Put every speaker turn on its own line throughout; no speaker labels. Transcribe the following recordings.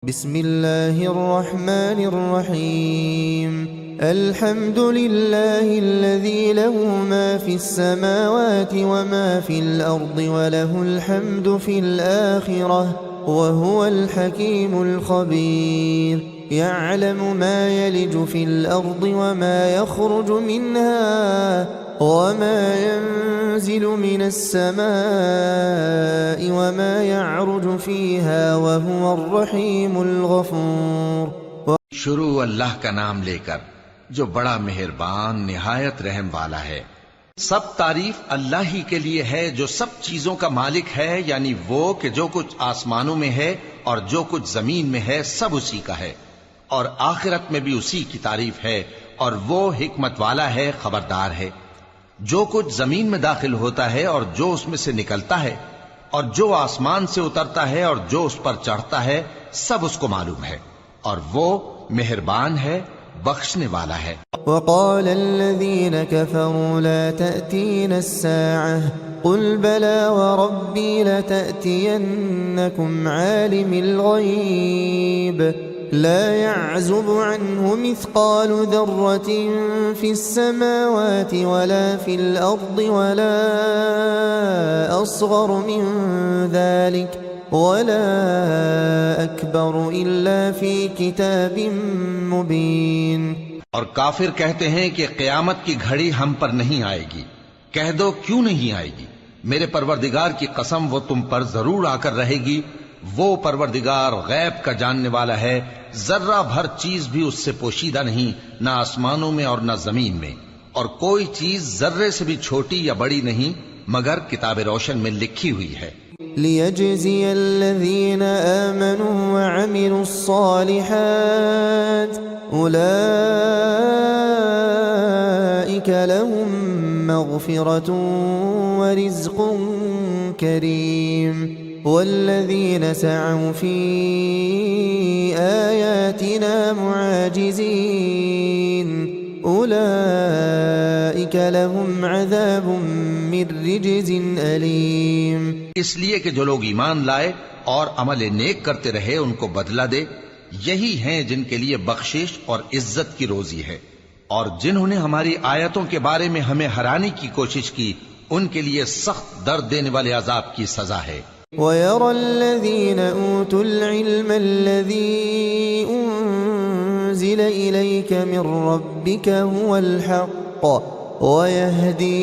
बिस्मिल्लाहिर्रहमानिर्रहीम अल्हम्दुलिल्लाहिल्लज़ी लहू मा फिस्समावाति व मा फिल अर्दि व लहुल हम्दु फिल आखिरह व हुवल हकीमुल खबीर यअलमु मा यलिजु फिल अर्दि व मा यख़रुजु मिन्हा व मा यंज़िलु मिनस समाइ व मा यअरुजु फ़ीहा व हुवर रहीमुल गफ़ूर।
शुरू अल्लाह का नाम लेकर जो बड़ा मेहरबान निहायत रहम वाला है। सब तारीफ अल्लाह ही के लिए है जो सब चीजों का मालिक है, यानी वो कि जो कुछ आसमानों में है और जो कुछ जमीन में है सब उसी का है, और आखिरत में भी उसी की तारीफ है, और वो हिकमत वाला है, खबरदार है। जो कुछ जमीन में दाखिल होता है और जो उसमें से निकलता है, और जो आसमान से उतरता है और जो उस पर चढ़ता है, सब उसको मालूम है, और वो मेहरबान है, बख्शने वाला है।
वक़ाल अल्लज़ीन कफ़रू ला तअतीना अस्साअह क़ुल बला व रब्बी लतअतियन्नकुम आलिमिल ग़ैब ला यअज़ुबु अन्हु मिस्क़ालु ज़र्रतिन फ़िस्समावाति वला फ़िल अर्दि वला अस्ग़रु मिन ज़ालिक वला अकबरु इल्ला फ़ी किताबिन मुबीन।
और काफिर कहते हैं कि क़यामत की घड़ी हम पर नहीं आएगी। कह दो क्यों नहीं आएगी, मेरे परवरदिगार की कसम वो तुम पर जरूर आकर रहेगी। वो परवरदिगार गैब का जानने वाला है, जर्रा भर चीज भी उससे पोशीदा नहीं, न आसमानों में और न जमीन में, और कोई चीज जर्रे से भी छोटी या बड़ी नहीं मगर किताब रोशन में लिखी हुई है।
लियजज़ियल्लज़ीन आमनू व अमिलुस्सालिहात उलाइका लहुम मग़फ़िरतुन व रिज़्क़ुन करीम वल्लज़ीन सअव फ़ी आयातिना मुआजिज़ीन उलाइका लहुम अज़ाबुम मिन रिज्ज़िन अलीम।
इसलिए कि जो लोग ईमान लाए और अमल नेक करते रहे उनको बदला दे, यही हैं जिनके लिए बख्शिश और इज्जत की रोजी है, और जिन्होंने हमारी आयतों के बारे में हमें हराने की कोशिश की उनके लिए सख्त दर्द देने वाले अजाब की सजा है।
वयरल्लज़ीन ऊतुल इल्म अल्लज़ी उन्ज़िल इलैक मिन रब्बिक हुवल हक़्क़ वयहदी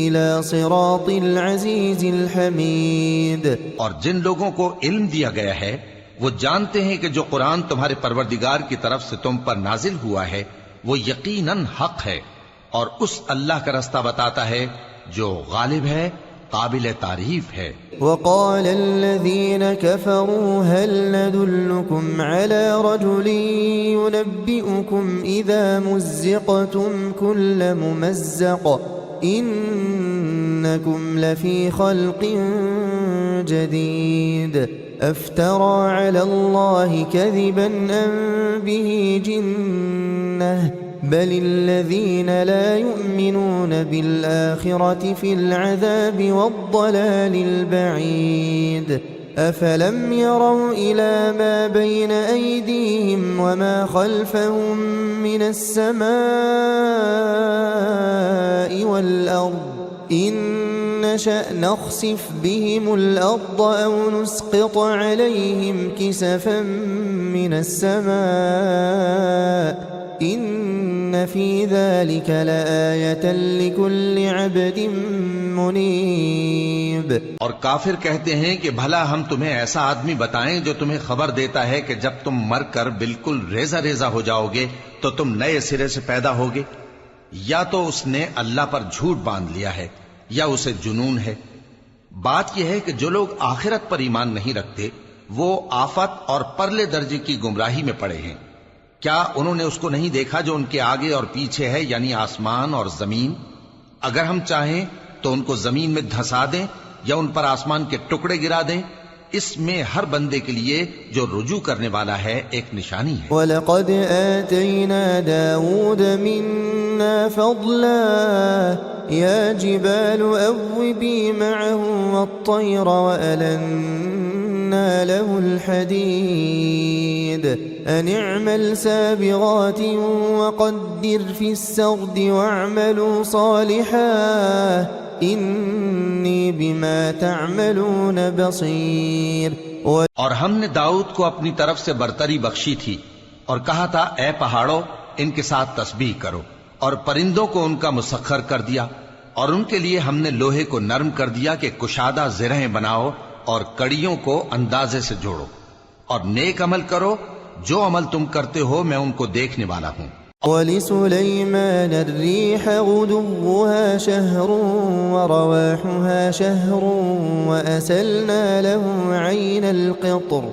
इला सिरातिल अज़ीज़िल हमीद।
और जिन लोगों को इल्म दिया गया है वो जानते हैं कि जो कुरान तुम्हारे परवरदिगार की तरफ से तुम पर नाजिल हुआ है वो यकीनन हक है, और उस अल्लाह का रास्ता बताता है जो गालिब है, काबिल तारीफ है।
वक़ाल अल्लज़ीन कफ़रू हल नदुल्लुकुम अला रजुलिन युनब्बिउकुम इज़ा मुज़्ज़िक़तुम कुल्ल मुमज़्ज़क़ इन्नकुम लफ़ी ख़ल्क़िन जदीद अफ़्तरा अलल्लाहि कज़िबन अम बिही जिन्नह बलिल्लज़ीन ला युमिनून बिलआखिरति फिल अज़ाबि वद्दलालिल बईद अफ़लम यरौ इला मा बैन अयदीहिम वमा खल्फहुम मिनस समाइ वल अर्द इन नशअ नख़सिफ बिहिमुल अर्द औ नुस्क़ित अलैहिम किसफ़न मिनस समाइ इन्न फ़ी ज़ालिक लआयतन लिकुल्लि अब्दिन मुनीब।
और काफिर कहते हैं कि भला हम तुम्हें ऐसा आदमी बताएं जो तुम्हें खबर देता है कि जब तुम मरकर बिल्कुल रेजा रेजा हो जाओगे तो तुम नए सिरे से पैदा होगे। या तो उसने अल्लाह पर झूठ बांध लिया है या उसे जुनून है। बात यह है कि जो लोग आखिरत पर ईमान नहीं रखते वो आफत और परले दर्जे की गुमराही में पड़े हैं। क्या उन्होंने उसको नहीं देखा जो उनके आगे और पीछे है, यानी आसमान और जमीन? अगर हम चाहें तो उनको जमीन में धंसा दें या उन पर आसमान के टुकड़े गिरा दें। इसमें हर बंदे के लिए जो रुजू करने वाला है एक निशानी है।
वलक़द आतैना दाऊद मिन्ना फ़ज़ला या जिबालु अव्विबी मअहु वत्तय्र वअलन्ना وألنا له الحديد أن اعمل سابغات وقدر في السرد واعملوا صالحا إني بما تعملون بصير.
और हमने दाऊद को अपनी तरफ से बरतरी बख्शी थी और कहा था, ए पहाड़ों, इनके साथ तस्बीह करो, और परिंदों को उनका मुसख्खर कर दिया, और उनके लिए हमने लोहे को नरम कर दिया कि कुशादा जिरहें बनाओ और कड़ियों को अंदाजे से जोड़ो, और नेक अमल करो, जो अमल तुम करते हो मैं उनको देखने वाला हूं.
ولسليمان الريح غدوها شهر ورواحها شهر وأسلنا له عين القطر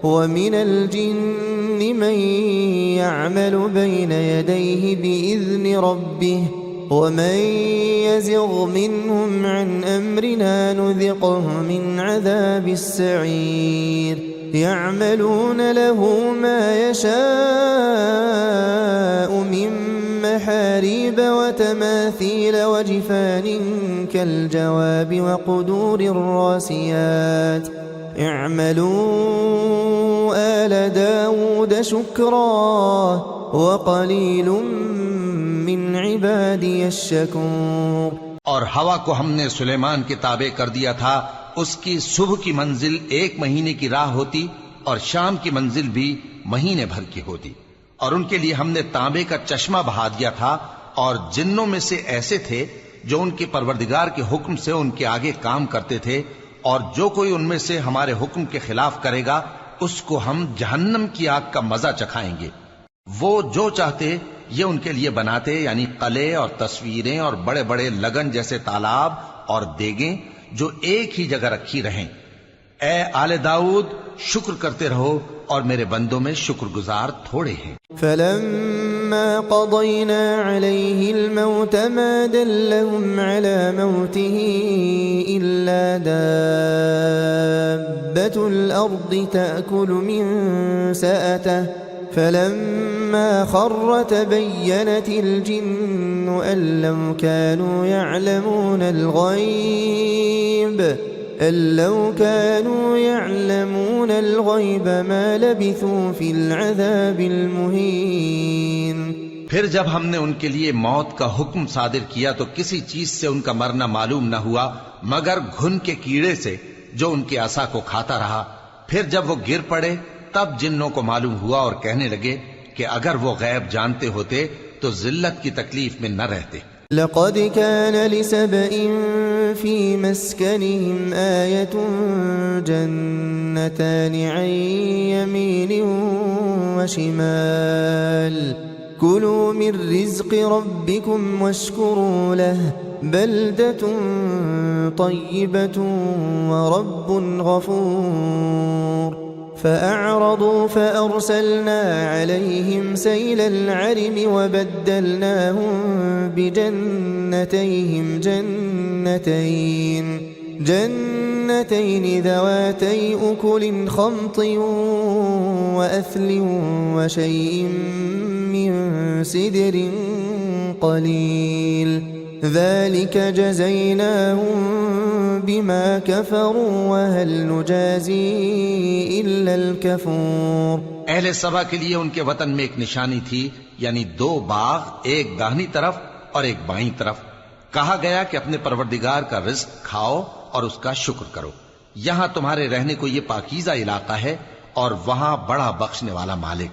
ومن الجن من يعمل بين يديه بإذن ربه ومن يزغ منهم عن أمرنا نذقه من عذاب السعير. يعملون له ما يشاء من محاريب وتماثيل وجفان كالجواب وقدور الراسيات. اعملوا آل داود شكرا وقليل من عبادي الشكور.
और हवा को हमने सुलेमान के ताबे कर दिया था. उसकी सुबह की मंजिल 1 महीने की राह होती और शाम की मंजिल भी महीने भर की होती. और उनके लिए हमने तांबे का चश्मा बहा दिया था. और जिन्नों में से ऐसे थे जो उनके परवरदिगार के हुक्म से उनके आगे काम करते थे, और जो कोई उनमें से हमारे हुक्म के खिलाफ करेगा उसको हम जहन्नम की आग का मजा चखाएंगे. वो जो चाहते ये उनके लिए बनाते, यानी कले और तस्वीरें और बड़े बड़े लगन जैसे तालाब और देगें जो एक ही जगह रखी रहें. ए आले दाऊद, शुक्र करते रहो और मेरे बंदों में शुक्रगुजार थोड़े हैं.
फलम्मा क़ज़यना अलैहि अलमौत मा दल्लहुम अला मौतिही इल्ला दाब्बतुल अर्दि तअकुलु मिन सअतिही फलम्मा खर्र तबय्यनतिल जिन्नु अन लौ कानू यअलमूनल गैब मा लबिथू फिल अज़ाबिल मुहीन.
फिर जब हमने उनके लिए मौत का हुक्म सादिर किया तो किसी चीज से उनका मरना मालूम न हुआ मगर घुन के कीड़े से जो उनके असा को खाता रहा. फिर जब वो गिर पड़े तब जिन्नों को मालूम हुआ और कहने लगे कि अगर वो गैब जानते होते तो जिल्लत की तकलीफ में न रहते.
लक़द कान लिसबइन फी मस्कनिहिम आयतुन जन्नतान अन यमीन व शिमाल कुलू मिन रिज़्क़ि रब्बिकुम वश्कुरू लहु बल्दतुन तय्यिबतुन व रब्बुन गफूर. فأعرضوا فأرسلنا عليهم سيل العرم وبدلناهم بجنتيهم جنتين ذواتي أكل خمط وأثل وشيء من سدر قليل ذلك جزيناهم بما كفروا وهل نجازي إلا الكفور.
अहले सबा के लिए उनके वतन में एक निशानी थी, यानी 2 बाग, एक दाहिनी तरफ और एक बाईं तरफ. कहा गया कि अपने परवरदिगार का रिज्क खाओ और उसका शुक्र करो. यहां तुम्हारे रहने को ये पाकीज़ा इलाका है और वहां बड़ा बख्शने वाला मालिक.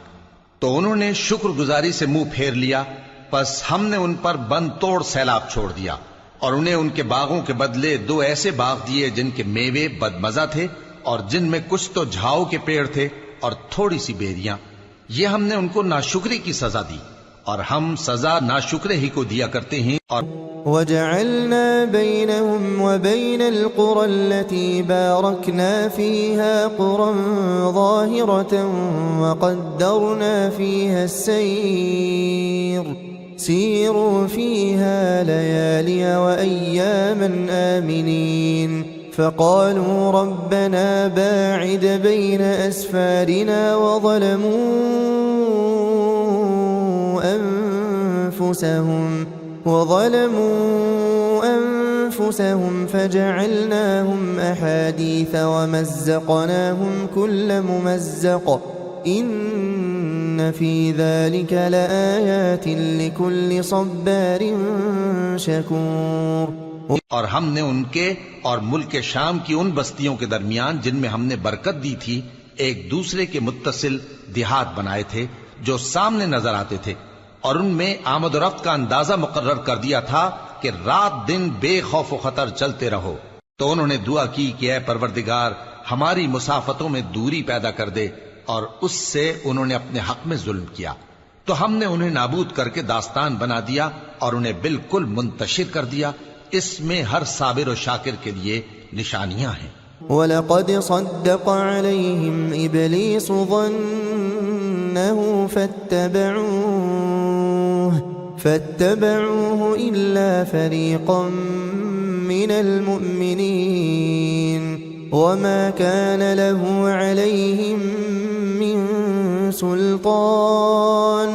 तो उन्होंने शुक्रगुजारी से मुंह फेर लिया, बस हमने उन पर बंद तोड़ सैलाब छोड़ दिया और उन्हें उनके बागों के बदले 2 ऐसे बाग दिए जिनके मेवे बदमजा थे और जिनमें कुछ तो झाओ के पेड़ थे और थोड़ी सी बेरियां. ये हमने उनको नाशुक्री की सजा दी और हम सजा नाशुक्रे ही को दिया करते हैं. और
वजअलना बैनहुम व बैनल क़ुरा अल्लती बारकना फ़ीहा क़ुरन ज़ाहिरतन व क़द्दरना फ़ीहा अस्सैर सीरू फ़ीहा लयालिय व अय्यामन आमिनीन. फ़क़ालू रब्बना बाዒद बैन अस्फ़ारिना व ज़लमू أنفسهم فجعلناهم أحاديث ومزقناهم كل ممزق إن في ذلك لآيات لكل صبار شكور।
और हमने उनके और मुल्क शाम की उन बस्तियों के दरमियान जिनमें हमने बरकत दी थी एक दूसरे के मुत्तसिल देहात बनाए थे जो सामने नजर आते थे, और उनमें आमद और रफ्त का अंदाजा मुकर्रर कर दिया था कि रात दिन बेखौफ खतर चलते रहो। तो उन्होंने दुआ की कि ऐ परवरदिगार हमारी मुसाफतों में दूरी पैदा कर दे, और उससे उन्होंने अपने हक में जुल्म किया तो हमने उन्हें नाबूद करके दास्तान बना दिया और उन्हें बिल्कुल मुंतशिर कर दिया। इसमें हर साबिर और शाकिर के लिए निशानियां हैं।
वलक़द सद्दक़ अलैहिम इब्लीस ज़न्नहु फत्तबऊहु इल्ला फ़रीक़न मिनल मुअ्मिनीन वमा कान लहु अलैहिम मिन सुल्तान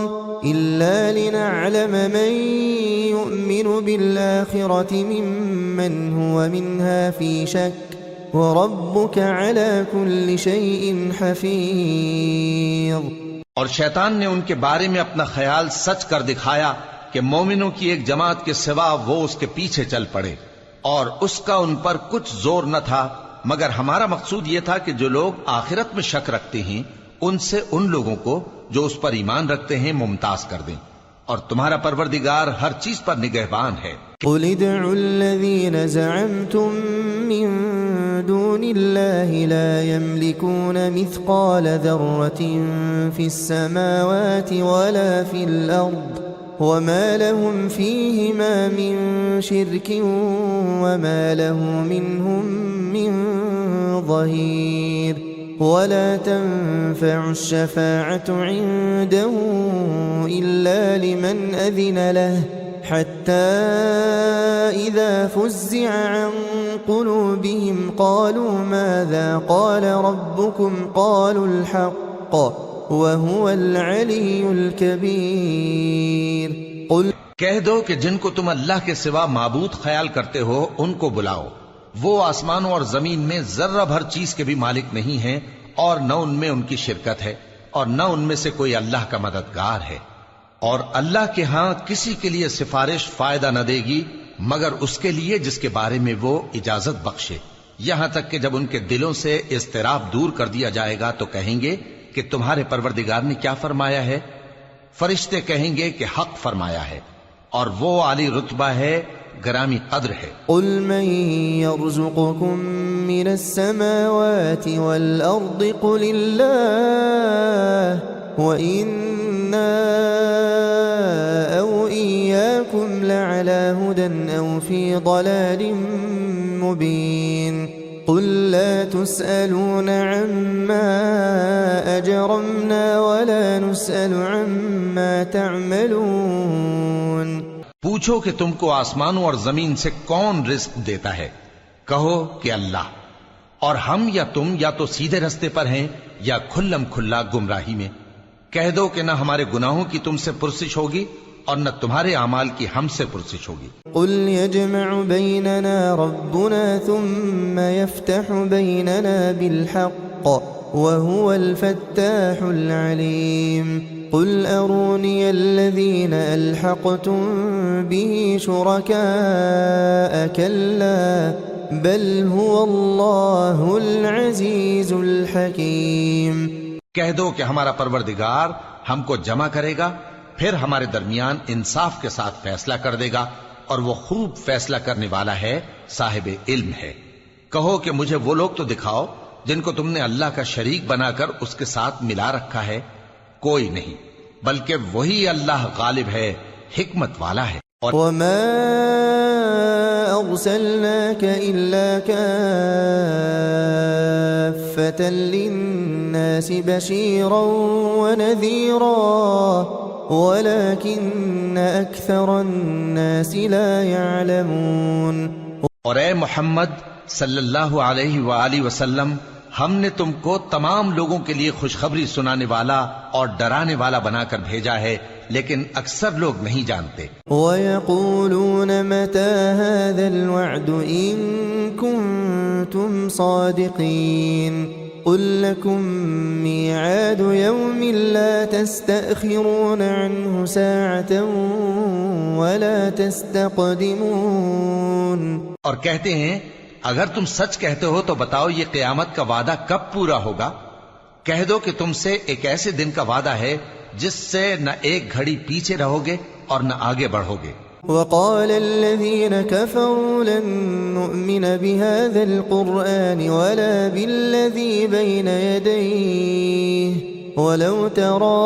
इल्ला लिनअलम मन युमिनु बिल्आखिरति मिम्मन हुव मिन्हा फी शक वरब्बुक अला कुल्लि शैइन हफीज़।
और शैतान ने उनके बारे में अपना ख्याल सच कर दिखाया कि मोमिनों की एक जमात के सिवा वो उसके पीछे चल पड़े, और उसका उन पर कुछ जोर न था, मगर हमारा मकसूद ये था कि जो लोग आखिरत में शक रखते हैं उनसे उन लोगों को जो उस पर ईमान रखते हैं मुमताज कर दें, और तुम्हारा परवरदिगार हर चीज पर निगहबान है।
क़ुल उद्उल्लज़ीन ज़अमतुम मिन दूनिल्लाहि ला यमलिकून मिस्क़ाल ज़र्रतिन फ़िस्समावाति वला फ़िल अर्द वमा लहुम फ़ीहिमा मिन शिर्किन वमा लहु मिनहुम मिन ज़हीर वला तंफ़अु श्शफ़ाअतु इंदहु इल्ला लिमन अज़िन लहु हत्ता इज़ा फ़ुज़्ज़िअ अन क़ुलूबिहिम क़ालू माज़ा क़ाल रब्बुकुम क़ालुल हक़्क़ वहुवल अलियुल कबीर। क़ुल
कह दो कि जिनको तुम अल्लाह के सिवा माबूद ख्याल करते हो उनको बुलाओ, वो आसमानों और जमीन में जर्रा भर चीज के भी मालिक नहीं हैं, और न उनमें उनकी शिरकत है और न उनमें से कोई अल्लाह का मददगार है, और अल्लाह के हां किसी के लिए सिफारिश फायदा न देगी मगर उसके लिए जिसके बारे में वो इजाजत बख्शे। यहां तक कि जब उनके दिलों से इज़्तिराब दूर कर दिया जाएगा तो कहेंगे कि तुम्हारे परवरदिगार ने क्या फरमाया है। फरिश्ते कहेंगे कि हक फरमाया है, और वो आली रुतबा है, गरामी कद्र है।
क़ुल मन यर्ज़ुक़ुकुम मिनस समावाति वल अर्दि क़ुलिल्लाह व इन्ना औ इय्याकुम लअला हुदन औ फ़ी ضलालिन मुबीन। क़ुल ला तुस्अलून अम्मा अजरमना वला नुस्अलु अम्मा तअमलून।
पूछो कि तुमको आसमानों और जमीन से कौन रिस्क देता है, कहो कि अल्लाह, और हम या तुम या तो सीधे रास्ते पर हैं या खुल्लम खुल्ला गुमराही में। कह दो कि न हमारे गुनाहों की तुमसे पुरसिश होगी और न तुम्हारे अमाल की हमसे पुरसिश होगी।
क़ुल यजमअु बैनना रब्बुना थुम्मा यफ्तहु बैनना बिलहक़्क़ वहुवल फ़त्ताहुल अलीम। क़ुल अरूनी अल्लज़ीना अलहक़्तुम बिही शुरकाअ कल्ला बल हुवल्लाहुल अज़ीज़ुल हकीम।
कह दो कि हमारा परवरदिगार हमको जमा करेगा, फिर हमारे दरमियान इंसाफ के साथ फैसला कर देगा, और वो खूब फैसला करने वाला है, साहिब इल्म है। कहो कि मुझे वो लोग तो दिखाओ जिनको तुमने अल्लाह का शरीक बनाकर उसके साथ मिला रखा है। कोई नहीं, बल्कि वही अल्लाह गालिब है, हिकमत वाला है। और
वमा अर्सलनाक इल्ला काफ़्फ़तन लिन्नासि बशीरन व नज़ीरा वलाकिन्न अक्सरन्नासि ला यअलमून।
और ए मोहम्मद सल्लल्लाहु अलैहि वालैहि वसल्लम, हमने तुमको तमाम लोगों के लिए खुशखबरी सुनाने वाला और डराने वाला बनाकर भेजा है, लेकिन अक्सर लोग नहीं जानते।
वयक़ूलून मता हाज़ल वअद इन कुन्तुम सादिक़ीन क़ुल लकुम मिआदु यौमिन ला तस्तअख़िरून अन्हु साअतन वला तस्तक़दिमून।
और कहते हैं, अगर तुम सच कहते हो तो बताओ ये क़यामत का वादा कब पूरा होगा। कह दो कि तुमसे एक ऐसे दिन का वादा है जिससे न एक घड़ी पीछे रहोगे और न आगे बढ़ोगे।
वक़ाल अल्लज़ीन कफ़रू लन नुअमिन बिहाज़ल क़ुरआन वला बिल्लज़ी बैन यदैहि वलौ तरा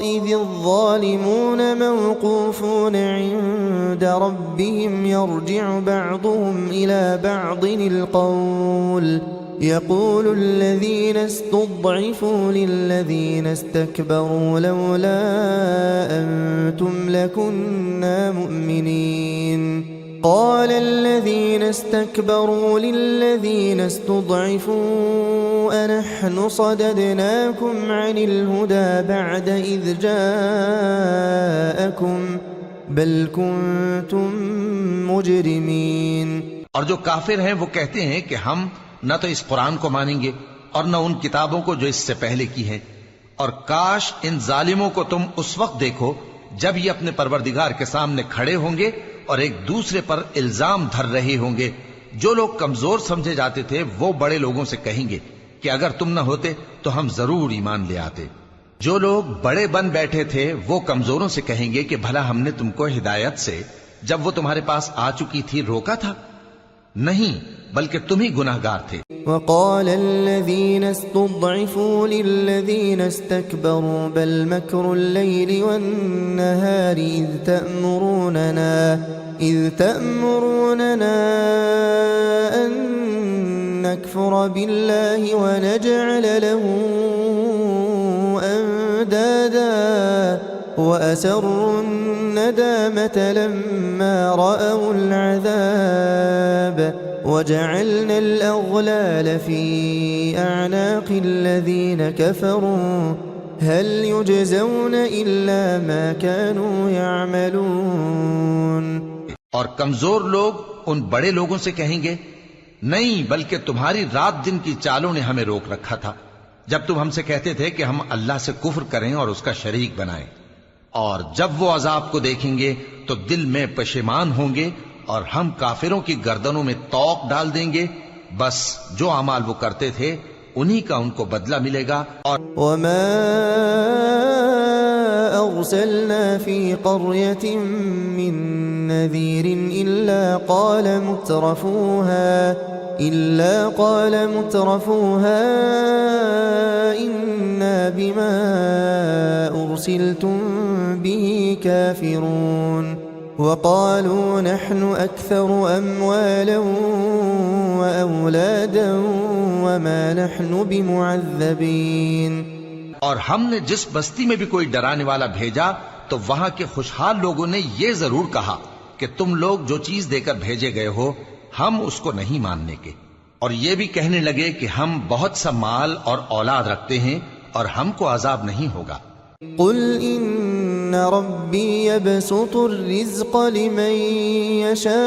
इज़िज़ ज़ालिमून मौक़ूफ़ून इंद रब्बिहिम यर्जि'ु बअ्दुहुम इला बअ्दिल क़ौल يقول الذين استضعفوا للذين استكبروا لولا أنتم لكنا مؤمنين قال الذين استكبروا للذين استضعفوا أنحن صددناكم عن الهدى بعد إذ جاءكم بل كنتم مجرمين।
और जो काफिर हैं वो कहते हैं कि हम न तो इस कुरान को मानेंगे और न उन किताबों को जो इससे पहले की हैं, और काश इन जालिमों को तुम उस वक्त देखो जब ये अपने परवरदिगार के सामने खड़े होंगे और एक दूसरे पर इल्जाम धर रहे होंगे। जो लोग कमजोर समझे जाते थे वो बड़े लोगों से कहेंगे कि अगर तुम न होते तो हम जरूर ईमान ले आते। जो लोग बड़े बन बैठे थे वो कमजोरों से कहेंगे कि भला हमने तुमको हिदायत से जब वो तुम्हारे पास आ चुकी थी रोका था? नहीं, बल्कि तुम ही गुनाहगार थे।
वक़ाल अल्लज़ीन इस्तुज़अफ़ू लिल्लज़ीन इस्तकबरू बल मकरुल लैलि वन्नहारि इज़ तअमुरूनना अन नकफुर बिल्लाहि व नजअल लहू अंदादा व असर्रुन नदामत लम्मा रअउल अज़ाब وجعلنا الأغلال في أعناق الذين كفروا هل يجزون إلا ما كانوا يعملون।
और कमजोर लोग उन बड़े लोगों से कहेंगे, नहीं बल्कि तुम्हारी रात दिन की चालों ने हमें रोक रखा था जब तुम हमसे कहते थे कि हम अल्लाह से कुफ्र करें और उसका शरीक बनाएं। और जब वो अजाब को देखेंगे तो दिल में पशेमान होंगे और हम काफिरों की गर्दनों में तौक डाल देंगे। बस जो अमाल वो करते थे उन्हीं का उनको बदला मिलेगा। और
वमा अरसलना फी क़र्यतिन मिन नज़ीरिन इल्ला क़ाल मुत्रफूहा इन्ना बिमा उरसिलतुम बिही काफिरून वक़ालू नहनु अक्सरु अम्वालन व औलादन वमा नहनु बिमुअज़्ज़बीन।
और हमने जिस बस्ती में भी कोई डराने वाला भेजा तो वहां के खुशहाल लोगों ने ये जरूर कहा कि तुम लोग जो चीज देकर भेजे गए हो हम उसको नहीं मानने के, और ये भी कहने लगे कि हम बहुत सा माल और औलाद रखते हैं और हमको अजाब नहीं होगा।
कुल इन्न रब्बी यबसुतुर रिज़्क़ लिमन यशाअु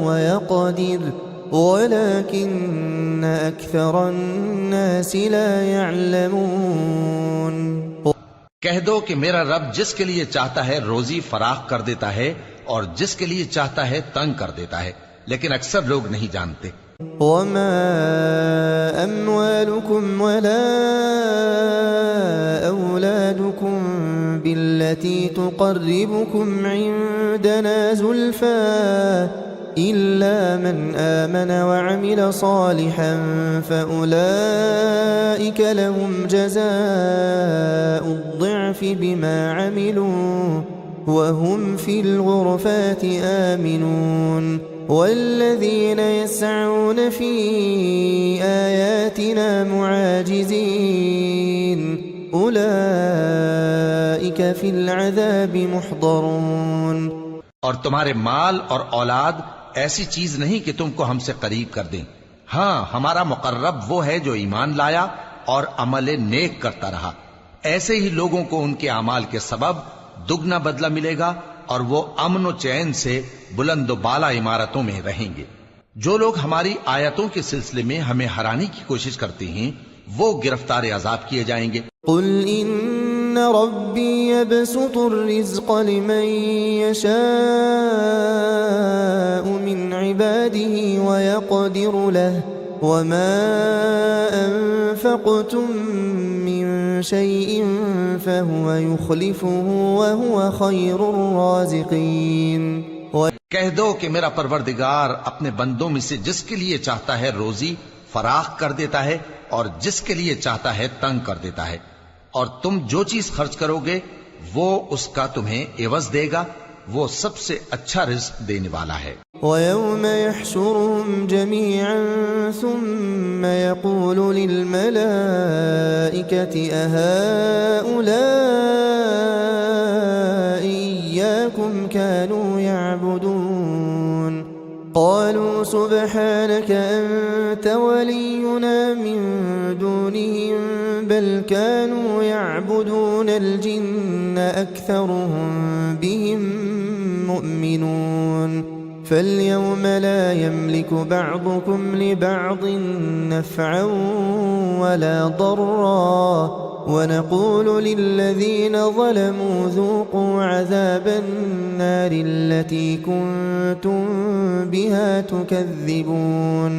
व यक़दिर वलकिन्न अक्सरन नासि ला यअलमून।
कह दो कि मेरा रब जिसके लिए चाहता है रोजी फराख कर देता है और जिसके लिए चाहता है तंग कर देता है, लेकिन अक्सर लोग नहीं जानते।
वमा अम्वालुकुम वला औलादुकुम बिल्लती तुक़र्रिबुकुम इंदना ज़ुल्फ़ा इल्ला मन आमन व अमिल सालिहन फ़उलाइक लहुम जज़ाउद ज़िअफ़ि बिमा अमिलू व हुम फ़िल ग़ुरफ़ाति आमिनून वल्लज़ीन यस्अऊन फ़ी आयातिना मुआजिज़ीन उलाइक फ़िल अज़ाबि मुहज़रून।
और तुम्हारे माल और औलाद ऐसी चीज नहीं कि तुमको हमसे करीब कर दें। हाँ, हमारा मुकर्रब वो है जो ईमान लाया और अमल नेक करता रहा। ऐसे ही लोगों को उनके अमाल के सबब दुगना बदला मिलेगा और वो अमन व चैन से बुलंद व बाला इमारतों में रहेंगे। जो लोग हमारी आयतों के सिलसिले में हमें हराने की कोशिश करते हैं वो गिरफ्तार अजाब किए जाएंगे।
कुल इन्न रब्बी यबसुतुर रिज़्क़ लिमन यशाअ मिन इबादिही व यक़दिरु लहु वमा अनफ़क़्तुम मिन शैइन फ़हुव युख़्लिफ़ुहु व हुव ख़ैरुर राज़िक़ीन।
कह दो कि मेरा परवरदिगार अपने बंदों में से जिसके लिए चाहता है रोजी फराख कर देता है और जिसके लिए चाहता है तंग कर देता है, और तुम जो चीज खर्च करोगे वो उसका तुम्हें एवज देगा, वो सबसे अच्छा रिज़्क़ देने वाला है।
वयौम यहशुरुहुम जमीअन सुम्मा यक़ूलु लिलमलाइकति अहाउलाइ इय्याकुम कानू यअबुदून क़ालू सुब्हानक अंत वलियुना मिन दूनिहिम बल कानू यअबुदूनल जिन्न अक्सरुहुम बिहिम मुमिनून فاليوم لا يملك بعضكم لبعض نفعا ولا ضرا ونقول للذين ظلموا ذوقوا عذاب النار التي كنتم بها تكذبون।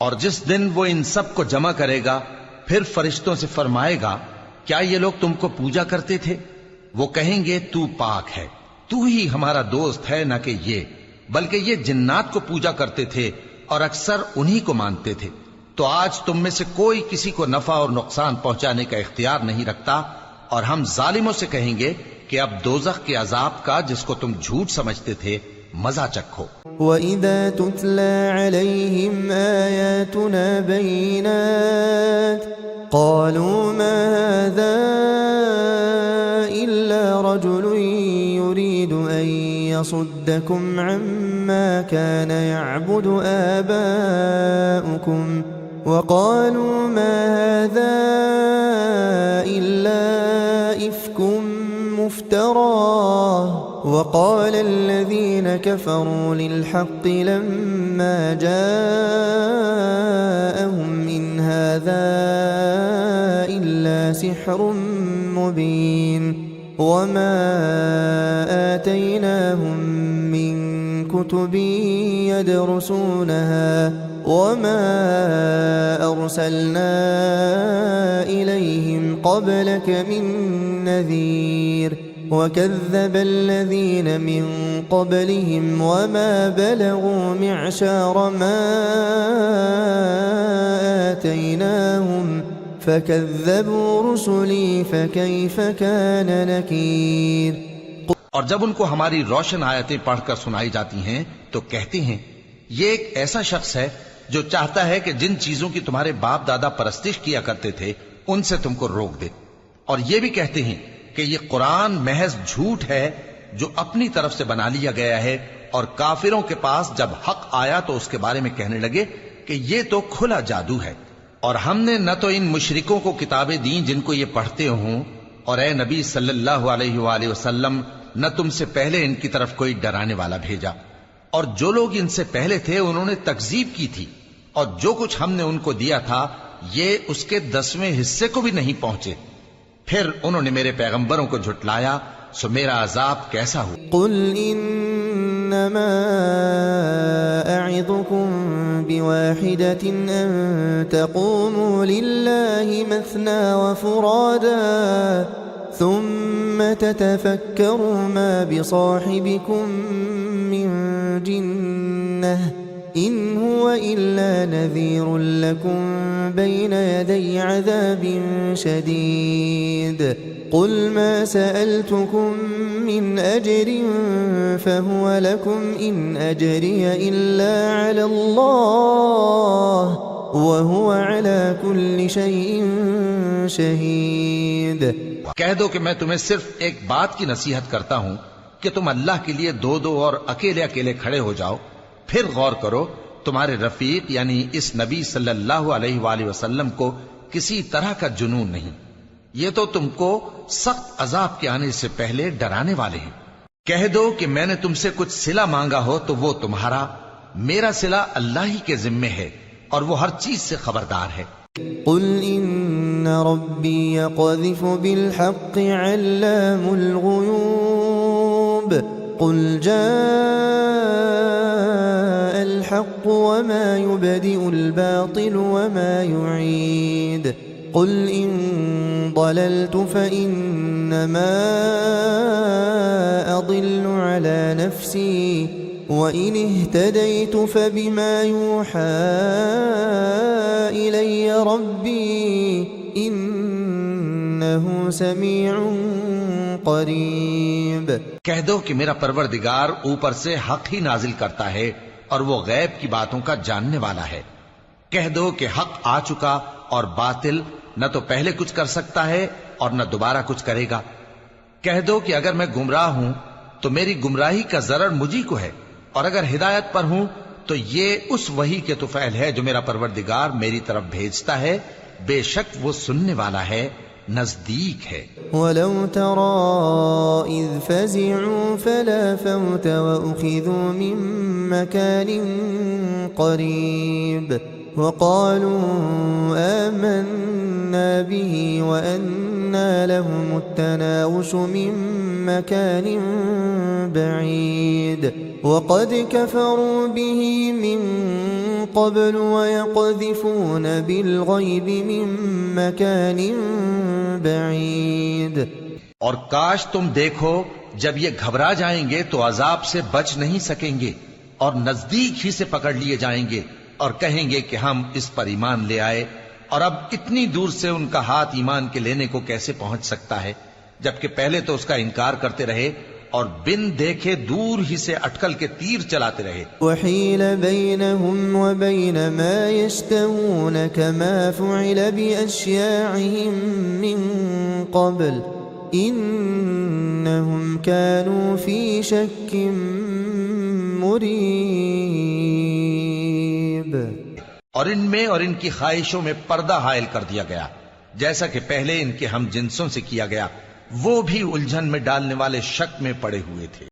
और जिस दिन वो इन सब को जमा करेगा फिर फरिश्तों से फरमाएगा, क्या ये लोग तुमको पूजा करते थे? वो कहेंगे तू पाक है, तू ही हमारा दोस्त है, न कि ये, बल्कि ये जिन्नात को पूजा करते थे और अक्सर उन्हीं को मानते थे। तो आज तुम में से कोई किसी को नफा और नुकसान पहुंचाने का इख्तियार नहीं रखता, और हम जालिमों से कहेंगे कि अब दोज़ख के अजाब का जिसको तुम झूठ समझते थे मजा चखो।
वइज़ा तुतला अलैहिम आयातुना बैनात क़ालू मा हाज़ा इल्ला रजुलुन युरीदु अन यसुद्दकुम अम्मा कान यअबुदु आबाउकुम वक़ालू मा हाज़ा इल्ला इफ़्कुम मुफ्तरा वक़ाल الذين كفروا للحق لما جاءهم إن هذا إلا سحر مبين وما آتيناهم من كتب يدرسونها وما أرسلنا إليهم قبلك من نذير وكذب الذين من قبلهم وما بلغوا معشار ما آتيناهم فكذبوا رسلي فكيف كان नकीर।
और जब उनको हमारी रोशन आयतें पढ़कर सुनाई जाती हैं तो कहते हैं, ये एक ऐसा शख्स है जो चाहता है कि जिन चीजों की तुम्हारे बाप दादा परस्तिश किया करते थे उनसे तुमको रोक दे, और ये भी कहते हैं कि ये कुरान महज झूठ है जो अपनी तरफ से बना लिया गया है, और काफिरों के पास जब हक आया तो उसके बारे में कहने लगे कि ये तो खुला जादू है। और हमने न तो इन मुशरिकों को किताबें दी जिनको ये पढ़ते हों, और ए नबी सल्लल्लाहु अलैहि वसल्लम न तुमसे पहले इनकी तरफ कोई डराने वाला भेजा, और जो लोग इनसे पहले थे उन्होंने तकजीब की थी, और जो कुछ हमने उनको दिया था ये उसके 10वें हिस्से को भी नहीं पहुंचे। फिर उन्होंने मेरे पैगंबरों को झुटलाया, सो मेरा अजाब कैसा हुआ।
कुल इन्नमा अइज़ुकुम बिवाहिदतिन अन तक़ूमू लिल्लाहि मस्ना व फुरादा थुम्मा ततफक्करू मा बिसाहिबिकुम मिन जिन्नह इन हुवा इल्ला नज़ीरुन लकुम बैन यदै अज़ाबिन शदीद कुल मा सअल्तुकुम मिन अजरिन फहुवा लकुम इन अजरिय इल्ला अलल्लाह व हुवा अला कुल्लि शैइन शहीद।
कह दो कि मैं तुम्हें सिर्फ एक बात की नसीहत करता हूं कि तुम अल्लाह के लिए दो दो और अकेले अकेले खड़े हो जाओ, फिर गौर करो तुम्हारे रफीक यानी इस नबी सल्लल्लाहु अलैहि वसल्लम को किसी तरह का जुनून नहीं, ये तो तुमको सख्त अजाब के आने से पहले डराने वाले हैं। कह दो कि मैंने तुमसे कुछ सिला मांगा हो तो वो तुम्हारा, मेरा सिला अल्लाह ही के जिम्मे है और वो हर चीज से खबरदार है।
कुल इन्न रब्बी यक़ज़िफ़ु बिल-हक़्क़ि अल्लामुल ग़ुयूब कुल जाअल हक़्क़ु वमा युबदिउल बातिलु वमा युईद कुल इन ضललतु फ़इन्नमा अज़िल्लु अला नफ़्सी वइन इह्तदैतु फ़बिमा यूहा इलय्य रब्बी इन्नहु समीउन क़रीब।
कह दो कि मेरा परवरदिगार ऊपर से हक ही नाजिल करता है और वो गैब की बातों का जानने वाला है। कह दो कि हक आ चुका और बातिल न तो पहले कुछ कर सकता है और न दोबारा कुछ करेगा। कह दो कि अगर मैं गुमराह हूं तो मेरी गुमराही का जरर मुझी को है, और अगर हिदायत पर हूं तो ये उस वही के तुफैल है जो मेरा परवरदिगार मेरी तरफ भेजता है। बेशक वो सुनने वाला है, नजदीक है।
वलौ तरा इज़ फ़ज़िअू फ़ला फ़ौत वउख़िज़ू मिन मकानिन क़रीब वक़ालू आमन्ना बिही वअन्ना लहुमुत-तनावुशु मिन मकानिन बईद वक़द कफ़रू बिही मिन क़ब्ल वयक़ज़िफ़ून बिल-ग़ैबि मिन मकानिन बईद।
और काश तुम देखो जब ये घबरा जाएंगे तो अजाब से बच नहीं सकेंगे और नजदीक ही से पकड़ लिए जाएंगे और कहेंगे कि हम इस पर ईमान ले आए, और अब इतनी दूर से उनका हाथ ईमान के लेने को कैसे पहुंच सकता है, जबकि पहले तो उसका इनकार करते रहे और बिन देखे दूर ही से अटकल के तीर चलाते रहे।
वहील बैनहुम व बैन मा यश्तहून कमा फ़ुइल बिअश्याइहिम मिन क़ब्ल इन्नहुम कानू फ़ी शक्किन मुरीब।
और इनमें और इनकी ख्वाहिशों में पर्दा हायल कर दिया गया, जैसा कि पहले इनके हम जिन्सों से किया गया। वो भी उलझन में डालने वाले शक में पड़े हुए थे।